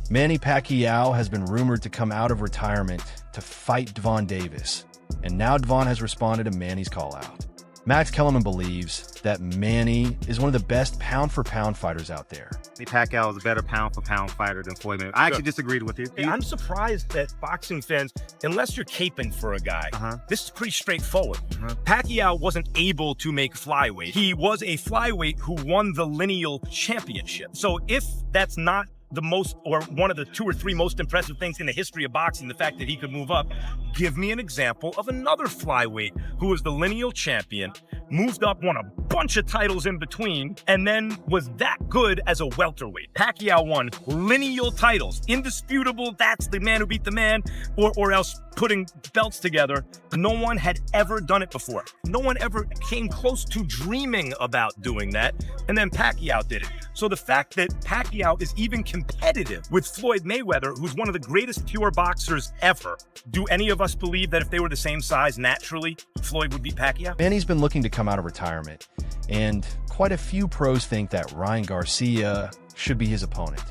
Manny Pacquiao has been rumored to come out of retirement to fight Gervonta Davis, and now Gervonta has responded to Manny's call-out. Max Kellerman believes that Manny is one of the best pound-for-pound fighters out there. Manny Pacquiao is a better pound-for-pound fighter than Floyd Mayweather. I actually disagreed with you. Hey, I'm surprised that boxing fans, unless you're caping for a guy, this is pretty straightforward. Pacquiao wasn't able to make flyweight. He was a flyweight who won the lineal championship. So if that's not the most, or one of the 2 or 3 most impressive things in the history of boxing, the fact that he could move up, give me an example of another flyweight who was the lineal champion, moved up, won a bunch of titles in between, and then was that good as a welterweight. Pacquiao won lineal titles, indisputable, that's the man who beat the man, or else putting belts together. No one had ever done it before. No one ever came close to dreaming about doing that, and then Pacquiao did it. So the fact that Pacquiao is even competitive with Floyd Mayweather, who's one of the greatest pure boxers ever, do any of us believe that if they were the same size, naturally, Floyd would beat Pacquiao? Manny's been looking to come out of retirement, and quite a few pros think that Ryan Garcia should be his opponent.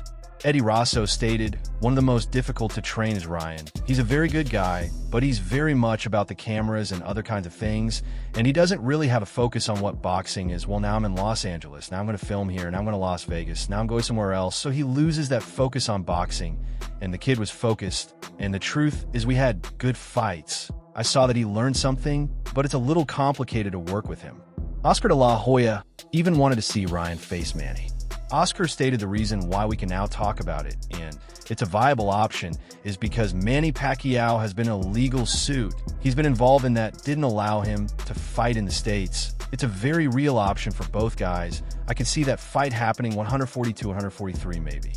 Eddie Rosso stated, "One of the most difficult to train is Ryan. He's a very good guy, but he's very much about the cameras and other kinds of things, and he doesn't really have a focus on what boxing is. Well, now I'm in Los Angeles, now I'm going to film here, now I'm going to Las Vegas, now I'm going somewhere else." So he loses that focus on boxing, and the kid was focused, and the truth is we had good fights. I saw that he learned something, but it's a little complicated to work with him. Oscar de la Hoya even wanted to see Ryan face Manny. Oscar stated the reason why we can now talk about it, and it's a viable option, is because Manny Pacquiao has been in a legal suit. He's been involved in that didn't allow him to fight in the States. It's a very real option for both guys. I can see that fight happening 142, 143 maybe.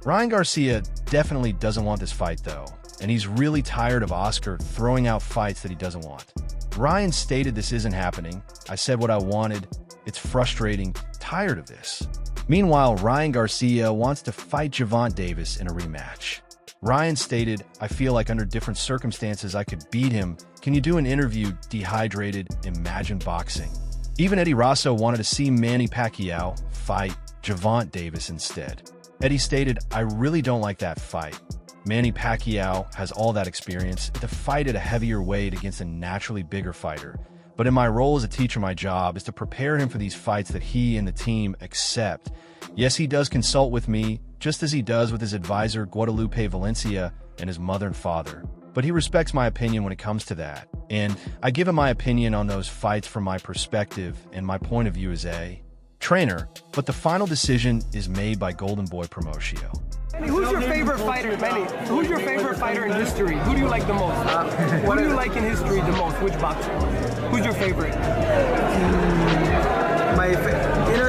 Ryan Garcia definitely doesn't want this fight though, and he's really tired of Oscar throwing out fights that he doesn't want. Ryan stated this isn't happening. I said what I wanted. It's frustrating. Tired of this. Meanwhile, Ryan Garcia wants to fight Gervonta Davis in a rematch. Ryan stated, "I feel like under different circumstances I could beat him. Can you do an interview dehydrated? Imagine boxing." Even Eddie Rosso wanted to see Manny Pacquiao fight Gervonta Davis instead. Eddie stated, "I really don't like that fight. Manny Pacquiao has all that experience to fight at a heavier weight against a naturally bigger fighter. But in my role as a teacher, my job is to prepare him for these fights that he and the team accept. Yes, he does consult with me, just as he does with his advisor Guadalupe Valencia and his mother and father. But he respects my opinion when it comes to that. And I give him my opinion on those fights from my perspective and my point of view as a trainer. But the final decision is made by Golden Boy Promotio." Manny, who's your favorite fighter, Manny? Who's your favorite fighter in history? Who do you like the most? What do you like in history the most? Which boxer? Who's your favorite?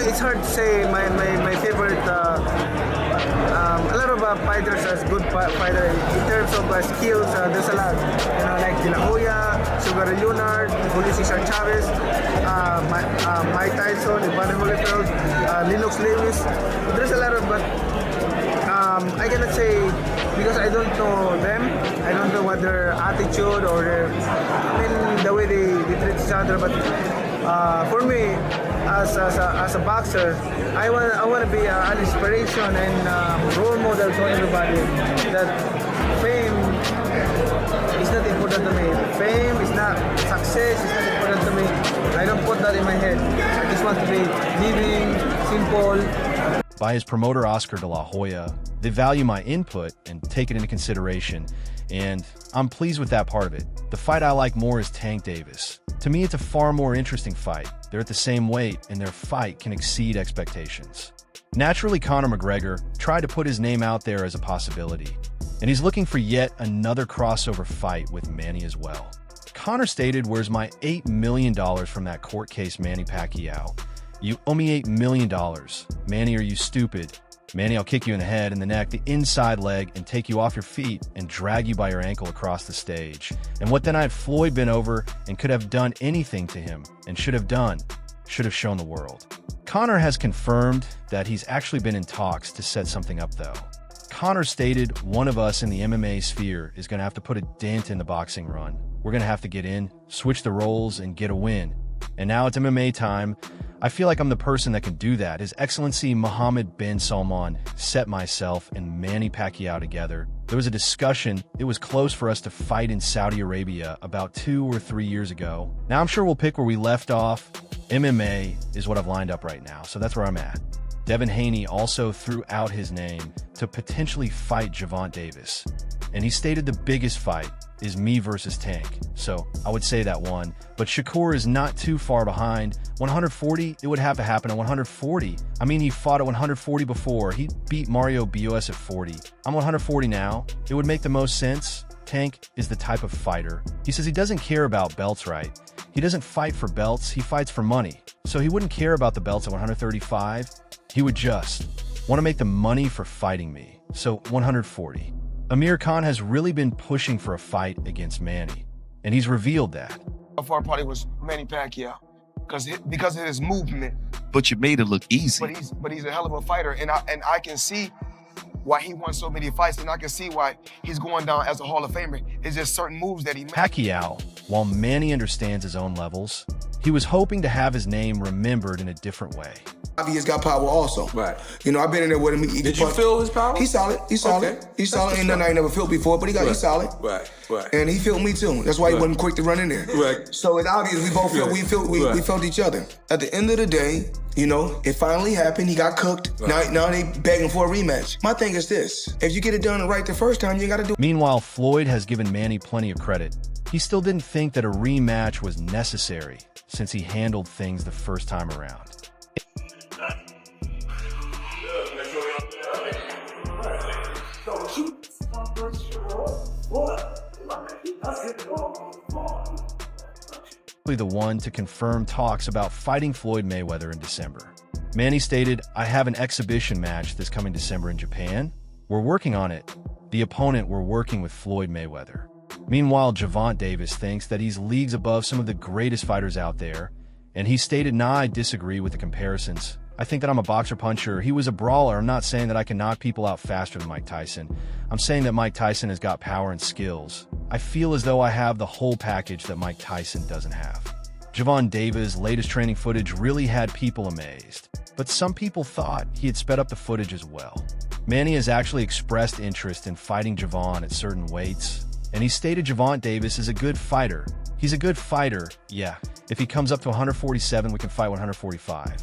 It's hard to say my favorite. A lot of fighters are good fighters in terms of skills. There's a lot, like De La Hoya, Sugar Ray Leonard, Julio Cesar Chavez, Mike Tyson, Evander Holyfield, Lennox Lewis. There's a lot of, but I cannot say because I don't know them. I don't know what their attitude or the way they treat each other. But for me, as a boxer, I want to be an inspiration and role model to everybody. That fame is not important to me. Fame is not success. Is not important to me. I don't put that in my head. I just want to be living simple. By his promoter Oscar de la Hoya, they value my input and take it into consideration, and I'm pleased with that part of it. The fight I like more is Tank Davis. To me, it's a far more interesting fight. They're at the same weight, and their fight can exceed expectations. Naturally, Conor McGregor tried to put his name out there as a possibility, and he's looking for yet another crossover fight with Manny as well. Conor stated, "Where's my $8 million from that court case, Manny Pacquiao? You owe me $8 million. Manny, are you stupid? Manny, I'll kick you in the head, in the neck, the inside leg, and take you off your feet and drag you by your ankle across the stage." And what then had Floyd been over and could have done anything to him and should have shown the world. Conor has confirmed that he's actually been in talks to set something up though. Conor stated, "One of us in the MMA sphere is going to have to put a dent in the boxing run. We're going to have to get in, switch the roles, and get a win. And now it's MMA time. I feel like I'm the person that can do that. His Excellency Mohammed bin Salman set myself and Manny Pacquiao together. There was a discussion. It was close for us to fight in Saudi Arabia about 2 or 3 years ago. Now I'm sure we'll pick where we left off. MMA is what I've lined up right now, so that's where I'm at. Devin Haney also threw out his name to potentially fight Gervonta Davis. And he stated the biggest fight is me versus Tank. So I would say that one. But Shakur is not too far behind. 140, it would have to happen at 140. I mean, he fought at 140 before. He beat Mario Bios at 40. I'm 140 now. It would make the most sense. Tank is the type of fighter. He says he doesn't care about belts, right? He doesn't fight for belts. He fights for money. So he wouldn't care about the belts at 135. He would just want to make the money for fighting me. So 140. Amir Khan has really been pushing for a fight against Manny, and he's revealed that. By far probably was Manny Pacquiao, because of his movement. But you made it look easy. But he's a hell of a fighter, and I can see why he won so many fights, and I can see why he's going down as a Hall of Famer. It's just certain moves that he makes. Pacquiao, while Manny understands his own levels, he was hoping to have his name remembered in a different way. He's got power also. Right. You know, I've been in there with him. Did you feel his power? He's solid. He's solid. Okay. He's solid. Ain't nothing I ain't never felt before, but he's solid. Right. And he felt me too. That's why he wasn't quick to run in there. Right. So it's obvious we both felt we felt each other. At the end of the day, you know, it finally happened. He got cooked. Right. Now they begging for a rematch. My thing is this: if you get it done right the first time, you got to do. Meanwhile, Floyd has given Manny plenty of credit. He still didn't think that a rematch was necessary since he handled things the first time around. The one to confirm talks about fighting Floyd Mayweather in December. Manny stated, "I have an exhibition match this coming December in Japan. We're working on it. The opponent we're working with Floyd Mayweather." Meanwhile, Gervonta Davis thinks that he's leagues above some of the greatest fighters out there, and he stated, "Nah, I disagree with the comparisons. I think that I'm a boxer puncher. He was a brawler. I'm not saying that I can knock people out faster than Mike Tyson. I'm saying that Mike Tyson has got power and skills. I feel as though I have the whole package that Mike Tyson doesn't have." Gervonta Davis' latest training footage really had people amazed, but some people thought he had sped up the footage as well. Manny has actually expressed interest in fighting Gervonta at certain weights, and he stated Gervonta Davis is a good fighter. He's a good fighter, yeah. If he comes up to 147, we can fight 145.